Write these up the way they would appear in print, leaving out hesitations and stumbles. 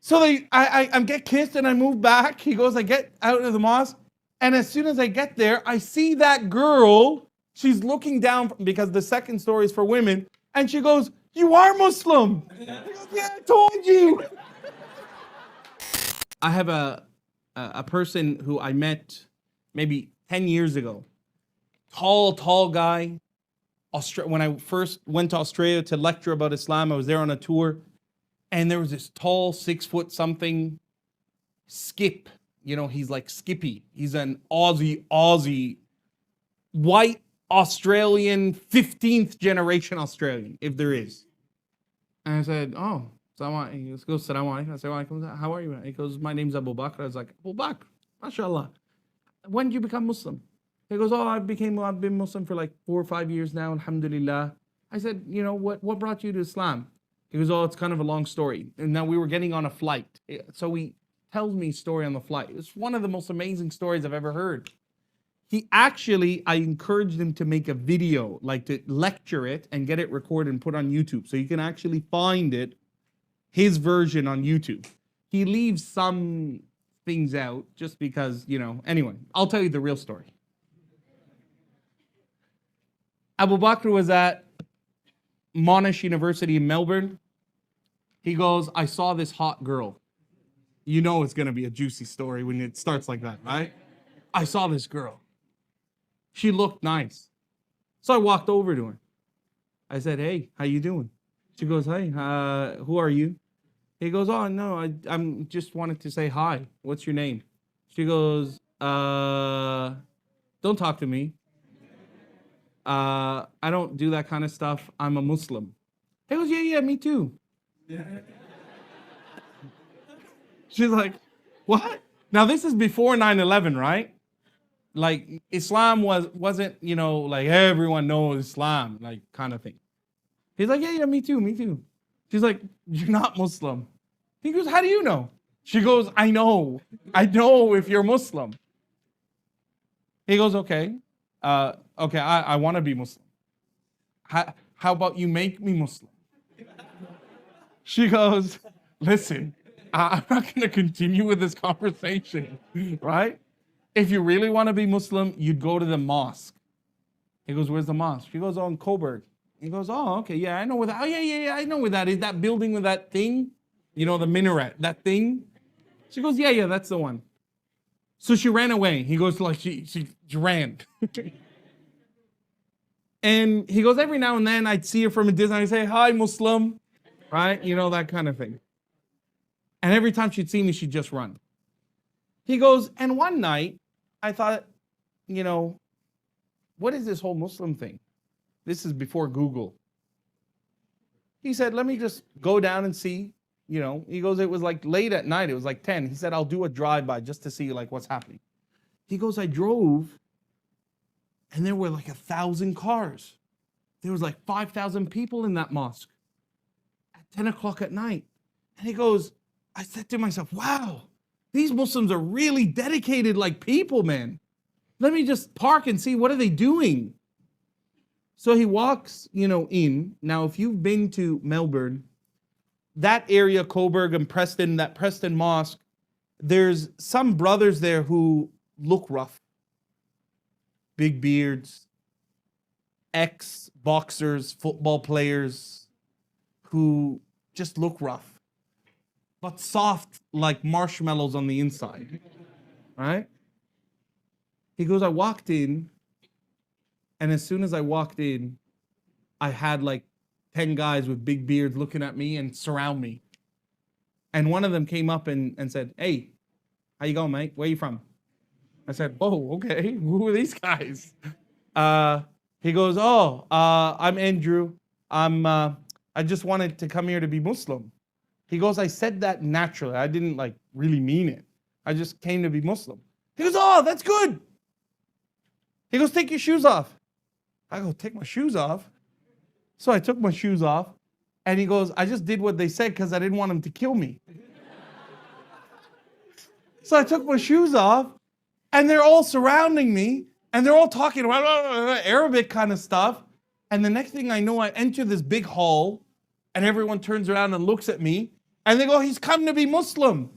So I get kissed and I move back. He goes, I get out of the mosque. And as soon as I get there, I see that girl. She's looking down because the second story is for women. And she goes, you are Muslim. I go, yeah, I told you. I have a person who I met maybe 10 years ago. Tall guy. When I first went to Australia to lecture about Islam, I was there on a tour. And there was this tall, 6 foot something Skip. You know, he's like Skippy. He's an Aussie, white Australian, 15th generation Australian, if there is. And I said, oh, he goes, Salaam alaikum. I said, how are you? He goes, my name's Abu Bakr. I was like, Abu Bakr, mashallah. When did you become Muslim? He goes, oh, I've been Muslim for like 4 or 5 years now, alhamdulillah. I said, you know, what brought you to Islam? He goes, oh, it's kind of a long story. And now we were getting on a flight. So he tells me a story on the flight. It's one of the most amazing stories I've ever heard. I encouraged him to make a video, like to lecture it and get it recorded and put on YouTube. So you can actually find it, his version on YouTube. He leaves some things out just because, you know, anyway, I'll tell you the real story. Abu Bakr was at Monash University in Melbourne. He goes, I saw this hot girl. You know it's going to be a juicy story when it starts like that, right? I saw this girl. She looked nice. So I walked over to her. I said, hey, how you doing? She goes, hey, who are you? He goes, oh, no, I'm just wanted to say hi. What's your name? She goes, don't talk to me. I don't do that kind of stuff. I'm a Muslim. He goes, yeah, me too. She's like, what? Now this is before 9/11, right? Like Islam wasn't, you know, like everyone knows Islam, like kind of thing. He's like, yeah, me too. She's like, you're not Muslim. He goes, how do you know? She goes, I know if you're Muslim. He goes, okay, I want to be Muslim. How about you make me Muslim? She goes, listen, I'm not going to continue with this conversation, right? If you really want to be Muslim, you'd go to the mosque. He goes, where's the mosque? She goes, oh, in Coburg. He goes, oh, okay, yeah, I know where that, oh, yeah, I know where that is. That building with that thing, you know, the minaret, that thing. She goes, yeah, that's the one. So she ran away. He goes, like, she ran. And he goes, every now and then I'd see her from a distance. I'd say, hi, Muslim, right? You know, that kind of thing. And every time she'd see me, she'd just run. He goes, and one night, I thought, you know, what is this whole Muslim thing? This is before Google. He said, let me just go down and see, you know. He goes, it was like late at night. It was like 10. He said, I'll do a drive-by just to see like what's happening. He goes, I drove, and there were like 1,000 cars. There was like 5,000 people in that mosque at 10 o'clock at night. And he goes, I said to myself, wow, these Muslims are really dedicated like people, man. Let me just park and see what are they doing. So he walks, you know, in. Now, if you've been to Melbourne, that area, Coburg and Preston, that Preston Mosque, there's some brothers there who look rough. Big beards, ex-boxers, football players who just look rough, but soft like marshmallows on the inside, right? He goes, I walked in, and as soon as I walked in, I had like 10 guys with big beards looking at me and surround me. And one of them came up and said, hey, how you going, mate? Where you from? I said, oh, okay, who are these guys? He goes, oh, I'm Andrew. I just wanted to come here to be Muslim. He goes, I said that naturally. I didn't like really mean it. I just came to be Muslim. He goes, oh, that's good. He goes, take your shoes off. I go, take my shoes off? So I took my shoes off, and he goes, I just did what they said because I didn't want him to kill me. So I took my shoes off, and they're all surrounding me, and they're all talking about Arabic kind of stuff. And the next thing I know, I enter this big hall, and everyone turns around and looks at me, And they go, he's come to be Muslim.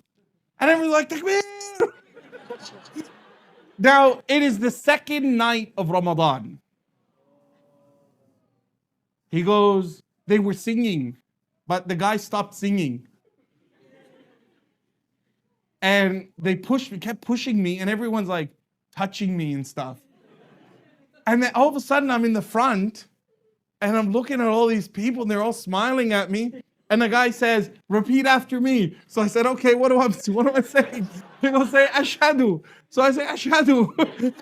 And everyone's like, Takbir! Now, it is the second night of Ramadan. He goes, they were singing, but the guy stopped singing. And they kept pushing me, and everyone's like touching me and stuff. And then all of a sudden, I'm in the front, and I'm looking at all these people, and they're all smiling at me. And the guy says, repeat after me. So I said, okay, what am I saying? He goes, say, Ashhadu. So I say, Ashhadu.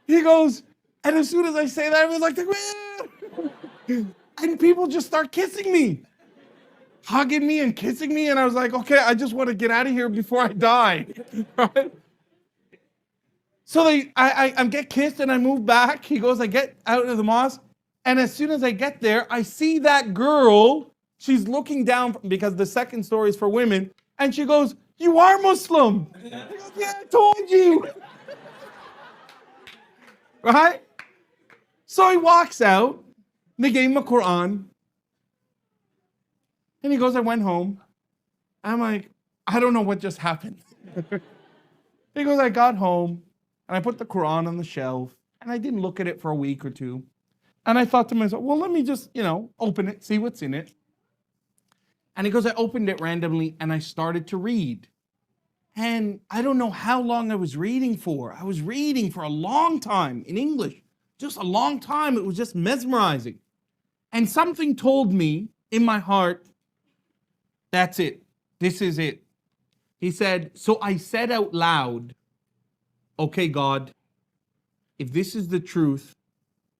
He goes, and as soon as I say that, everyone's like, Takbir! And people just start kissing me, hugging me and kissing me. And I was like, okay, I just want to get out of here before I die. Right? So I get kissed and I move back. He goes, I get out of the mosque. And as soon as I get there, I see that girl. She's looking down because the second story is for women. And she goes, you are Muslim. He goes, yeah, I told you. Right? So he walks out. They gave him a Quran. And he goes, I went home. I'm like, I don't know what just happened. He goes, I got home and I put the Quran on the shelf and I didn't look at it for a week or two. And I thought to myself, well, let me just, open it, see what's in it. And he goes, I opened it randomly and I started to read. And I don't know how long I was reading for. I was reading for a long time in English, just a long time. It was just mesmerizing. And something told me in my heart, that's it. This is it. He said, so I said out loud, okay, God, if this is the truth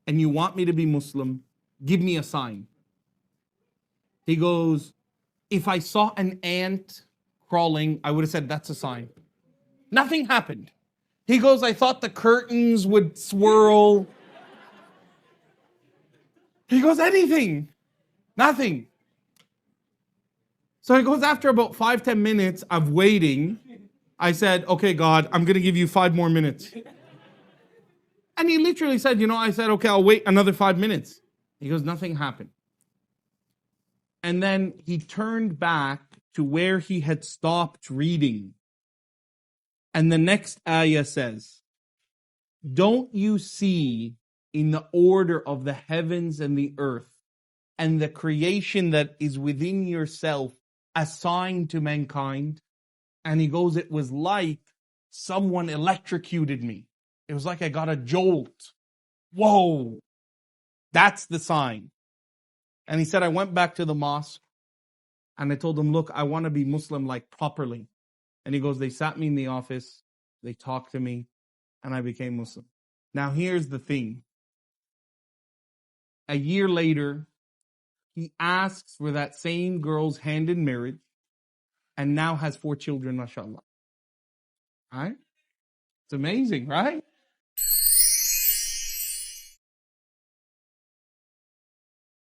and you want me to be Muslim, give me a sign. He goes, if I saw an ant crawling, I would have said, that's a sign. Nothing happened. He goes, I thought the curtains would swirl. He goes, anything. Nothing. So he goes, after about 5-10 minutes of waiting, I said, okay, God, I'm going to give you 5 more minutes. And he literally said, I said, okay, I'll wait another 5 minutes. He goes, nothing happened. And then he turned back to where he had stopped reading. And the next ayah says, don't you see in the order of the heavens and the earth and the creation that is within yourself a sign to mankind? And he goes, it was like someone electrocuted me. It was like I got a jolt. Whoa, that's the sign. And he said, I went back to the mosque and I told them, look, I want to be Muslim like properly. And he goes, they sat me in the office, they talked to me, and I became Muslim. Now here's the thing. A year later, he asks for that same girl's hand in marriage and now has 4 children, mashallah. Right? It's amazing, right?